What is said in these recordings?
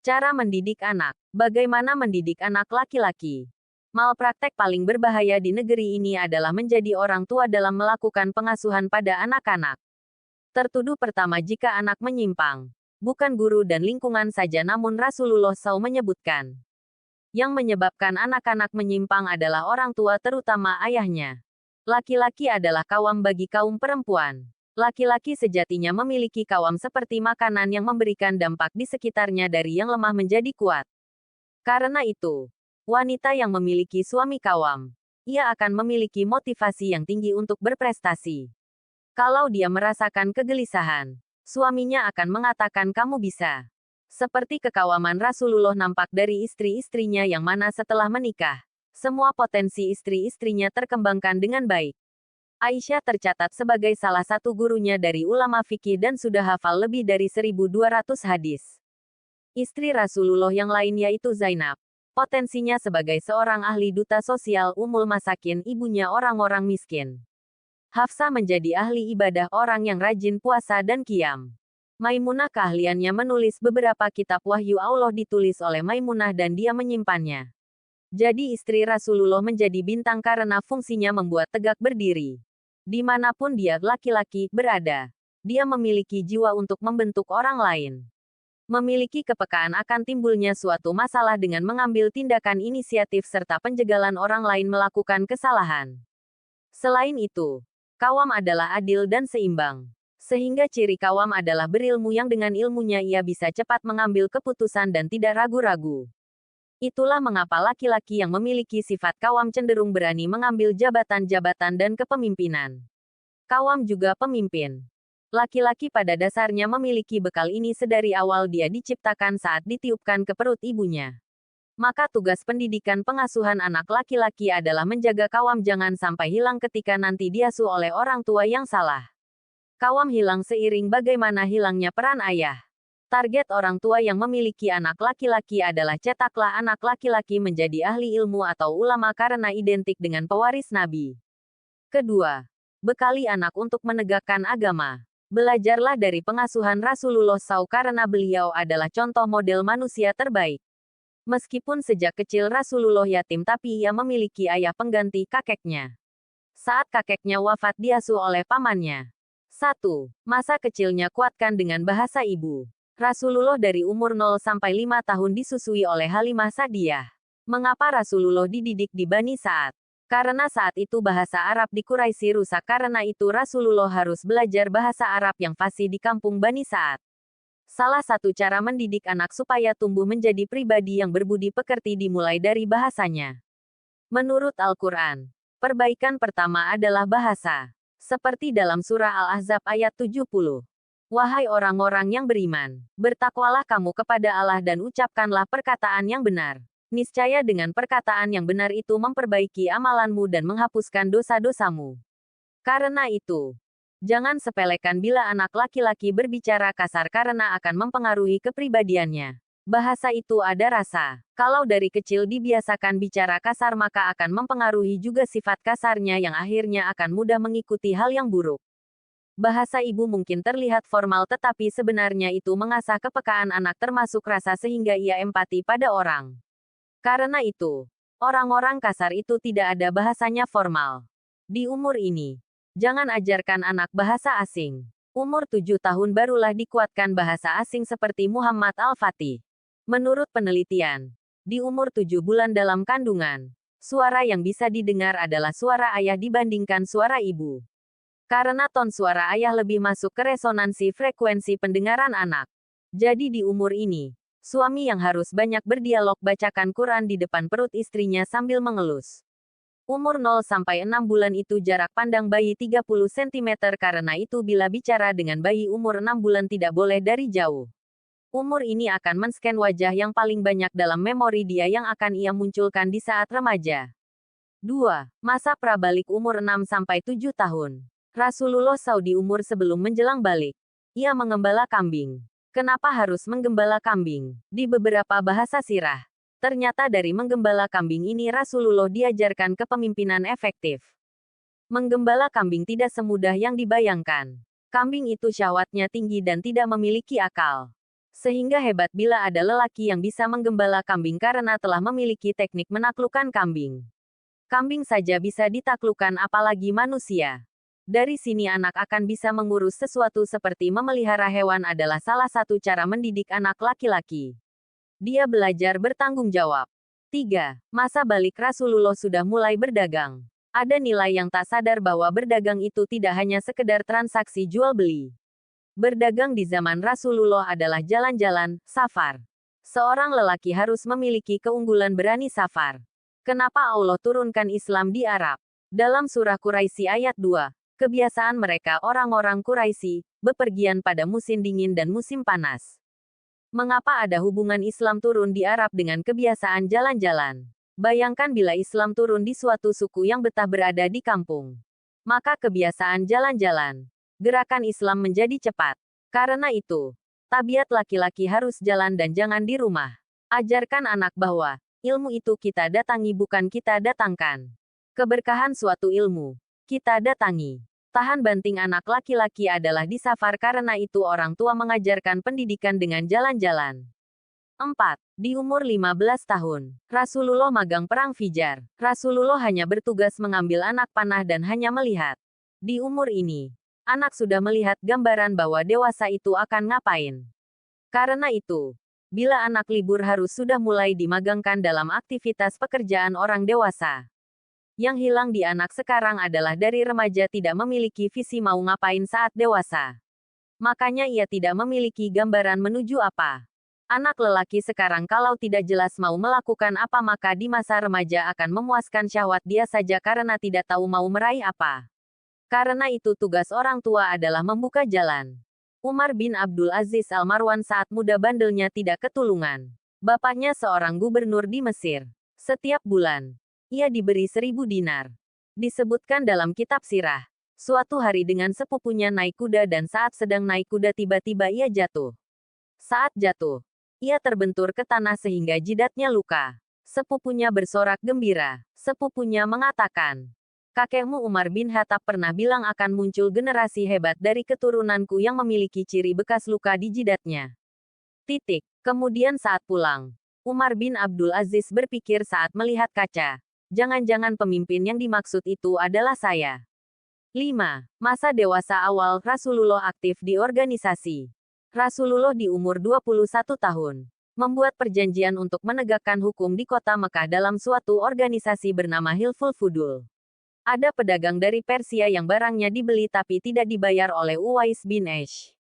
Cara mendidik anak. Bagaimana mendidik anak laki-laki? Malpraktek paling berbahaya di negeri ini adalah menjadi orang tua dalam melakukan pengasuhan pada anak-anak. Tertuduh pertama jika anak menyimpang. Bukan guru dan lingkungan saja, namun Rasulullah SAW menyebutkan. Yang menyebabkan anak-anak menyimpang adalah orang tua, terutama ayahnya. Laki-laki adalah kawam bagi kaum perempuan. Laki-laki sejatinya memiliki kawam seperti makanan yang memberikan dampak di sekitarnya dari yang lemah menjadi kuat. Karena itu, wanita yang memiliki suami kawam, ia akan memiliki motivasi yang tinggi untuk berprestasi. Kalau dia merasakan kegelisahan, suaminya akan mengatakan kamu bisa. Seperti kekawaman Rasulullah nampak dari istri-istrinya yang mana setelah menikah, semua potensi istri-istrinya terkembangkan dengan baik. Aisyah tercatat sebagai salah satu gurunya dari ulama fikih dan sudah hafal lebih dari 1.200 hadis. Istri Rasulullah yang lain yaitu Zainab. Potensinya sebagai seorang ahli duta sosial Ummul Masakin, ibunya orang-orang miskin. Hafsah menjadi ahli ibadah, orang yang rajin puasa dan qiyam. Maimunah keahliannya menulis beberapa kitab wahyu Allah ditulis oleh Maimunah dan dia menyimpannya. Jadi istri Rasulullah menjadi bintang karena fungsinya membuat tegak berdiri. Dimanapun dia, laki-laki, berada, dia memiliki jiwa untuk membentuk orang lain. Memiliki kepekaan akan timbulnya suatu masalah dengan mengambil tindakan inisiatif serta penjagalan orang lain melakukan kesalahan. Selain itu, kawam adalah adil dan seimbang. Sehingga ciri kawam adalah berilmu yang dengan ilmunya ia bisa cepat mengambil keputusan dan tidak ragu-ragu. Itulah mengapa laki-laki yang memiliki sifat kawam cenderung berani mengambil jabatan-jabatan dan kepemimpinan. Kawam juga pemimpin. Laki-laki pada dasarnya memiliki bekal ini sedari awal dia diciptakan saat ditiupkan ke perut ibunya. Maka tugas pendidikan pengasuhan anak laki-laki adalah menjaga kawam jangan sampai hilang ketika nanti diasuh oleh orang tua yang salah. Kawam hilang seiring bagaimana hilangnya peran ayah. Target orang tua yang memiliki anak laki-laki adalah cetaklah anak laki-laki menjadi ahli ilmu atau ulama karena identik dengan pewaris Nabi. Kedua, bekali anak untuk menegakkan agama. Belajarlah dari pengasuhan Rasulullah SAW karena beliau adalah contoh model manusia terbaik. Meskipun sejak kecil Rasulullah yatim tapi ia memiliki ayah pengganti, kakeknya. Saat kakeknya wafat diasuh oleh pamannya. 1. Masa kecilnya kuatkan dengan bahasa ibu. Rasulullah dari umur 0 sampai 5 tahun disusui oleh Halimah Sa'diyah. Mengapa Rasulullah dididik di Bani Sa'ad? Karena saat itu bahasa Arab di Quraisy rusak, karena itu Rasulullah harus belajar bahasa Arab yang fasih di kampung Bani Sa'ad. Salah satu cara mendidik anak supaya tumbuh menjadi pribadi yang berbudi pekerti dimulai dari bahasanya. Menurut Al-Quran, perbaikan pertama adalah bahasa. Seperti dalam surah Al-Ahzab ayat 70. Wahai orang-orang yang beriman, bertakwalah kamu kepada Allah dan ucapkanlah perkataan yang benar. Niscaya dengan perkataan yang benar itu memperbaiki amalanmu dan menghapuskan dosa-dosamu. Karena itu, jangan sepelekan bila anak laki-laki berbicara kasar karena akan mempengaruhi kepribadiannya. Bahasa itu ada rasa. Kalau dari kecil dibiasakan bicara kasar maka akan mempengaruhi juga sifat kasarnya yang akhirnya akan mudah mengikuti hal yang buruk. Bahasa ibu mungkin terlihat formal tetapi sebenarnya itu mengasah kepekaan anak termasuk rasa sehingga ia empati pada orang. Karena itu, orang-orang kasar itu tidak ada bahasanya formal. Di umur ini, jangan ajarkan anak bahasa asing. Umur 7 tahun barulah dikuatkan bahasa asing seperti Muhammad Al-Fatih. Menurut penelitian, di umur 7 bulan dalam kandungan, suara yang bisa didengar adalah suara ayah dibandingkan suara ibu. Karena ton suara ayah lebih masuk ke resonansi frekuensi pendengaran anak. Jadi di umur ini, suami yang harus banyak berdialog bacakan Quran di depan perut istrinya sambil mengelus. Umur 0 sampai 6 bulan itu jarak pandang bayi 30 cm karena itu bila bicara dengan bayi umur 6 bulan tidak boleh dari jauh. Umur ini akan men-scan wajah yang paling banyak dalam memori dia yang akan ia munculkan di saat remaja. 2. Masa prabalik umur 6 sampai 7 tahun. Rasulullah SAW umur sebelum menjelang balik. Ia menggembala kambing. Kenapa harus menggembala kambing? Di beberapa bahasa sirah, ternyata dari menggembala kambing ini Rasulullah diajarkan kepemimpinan efektif. Menggembala kambing tidak semudah yang dibayangkan. Kambing itu syahwatnya tinggi dan tidak memiliki akal. Sehingga hebat bila ada lelaki yang bisa menggembala kambing karena telah memiliki teknik menaklukkan kambing. Kambing saja bisa ditaklukkan apalagi manusia. Dari sini anak akan bisa mengurus sesuatu seperti memelihara hewan adalah salah satu cara mendidik anak laki-laki. Dia belajar bertanggung jawab. 3. Masa balik Rasulullah sudah mulai berdagang. Ada nilai yang tak sadar bahwa berdagang itu tidak hanya sekedar transaksi jual-beli. Berdagang di zaman Rasulullah adalah jalan-jalan, safar. Seorang lelaki harus memiliki keunggulan berani safar. Kenapa Allah turunkan Islam di Arab? Dalam surah Quraisy ayat 2, kebiasaan mereka orang-orang Quraisy bepergian pada musim dingin dan musim panas. Mengapa ada hubungan Islam turun di Arab dengan kebiasaan jalan-jalan? Bayangkan bila Islam turun di suatu suku yang betah berada di kampung. Maka kebiasaan jalan-jalan. Gerakan Islam menjadi cepat. Karena itu, tabiat laki-laki harus jalan dan jangan di rumah. Ajarkan anak bahwa ilmu itu kita datangi bukan kita datangkan. Keberkahan suatu ilmu kita datangi. Tahan banting anak laki-laki adalah di safar karena itu orang tua mengajarkan pendidikan dengan jalan-jalan. 4. Di umur 15 tahun, Rasulullah magang perang Fijar. Rasulullah hanya bertugas mengambil anak panah dan hanya melihat. Di umur ini, anak sudah melihat gambaran bahwa dewasa itu akan ngapain. Karena itu, bila anak libur harus sudah mulai dimagangkan dalam aktivitas pekerjaan orang dewasa. Yang hilang di anak sekarang adalah dari remaja tidak memiliki visi mau ngapain saat dewasa. Makanya ia tidak memiliki gambaran menuju apa. Anak lelaki sekarang kalau tidak jelas mau melakukan apa maka di masa remaja akan memuaskan syahwat dia saja karena tidak tahu mau meraih apa. Karena itu tugas orang tua adalah membuka jalan. Umar bin Abdul Aziz Al-Marwan saat muda bandelnya tidak ketulungan. Bapaknya seorang gubernur di Mesir. Setiap bulan, ia diberi 1.000 dinar. Disebutkan dalam kitab sirah. Suatu hari dengan sepupunya naik kuda dan saat sedang naik kuda tiba-tiba ia jatuh. Saat jatuh, ia terbentur ke tanah sehingga jidatnya luka. Sepupunya bersorak gembira. Sepupunya mengatakan, kakekmu Umar bin Khattab pernah bilang akan muncul generasi hebat dari keturunanku yang memiliki ciri bekas luka di jidatnya. Kemudian saat pulang, Umar bin Abdul Aziz berpikir saat melihat kaca. Jangan-jangan pemimpin yang dimaksud itu adalah saya. 5. Masa dewasa awal Rasulullah aktif di organisasi. Rasulullah di umur 21 tahun. Membuat perjanjian untuk menegakkan hukum di kota Mekah dalam suatu organisasi bernama Hilful Fudul. Ada pedagang dari Persia yang barangnya dibeli tapi tidak dibayar oleh Uwais bin Aish.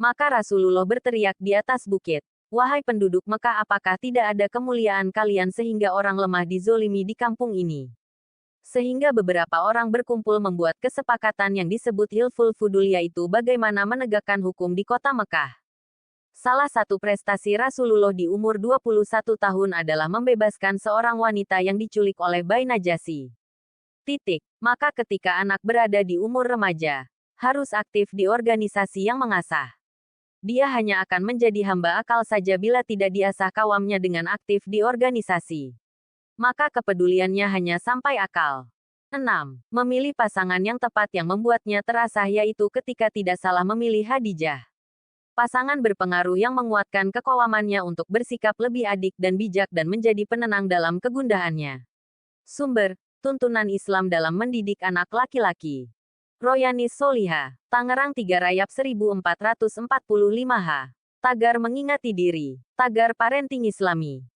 Maka Rasulullah berteriak di atas bukit, wahai penduduk Mekah apakah tidak ada kemuliaan kalian sehingga orang lemah dizolimi di kampung ini. Sehingga beberapa orang berkumpul membuat kesepakatan yang disebut Hilful Fudul yaitu bagaimana menegakkan hukum di kota Mekah. Salah satu prestasi Rasulullah di umur 21 tahun adalah membebaskan seorang wanita yang diculik oleh Bai Najasyi. Maka ketika anak berada di umur remaja, harus aktif di organisasi yang mengasah. Dia hanya akan menjadi hamba akal saja bila tidak diasah kawamnya dengan aktif di organisasi. Maka kepeduliannya hanya sampai akal. 6. Memilih pasangan yang tepat yang membuatnya terasah yaitu ketika tidak salah memilih Khadijah. Pasangan berpengaruh yang menguatkan kekowamannya untuk bersikap lebih adik dan bijak dan menjadi penenang dalam kegundahannya. Sumber tuntunan Islam dalam mendidik anak laki-laki. Royanis Soliha, Tangerang 3 Rayap 1445 H. Tagar mengingati diri. Tagar Parenting Islami.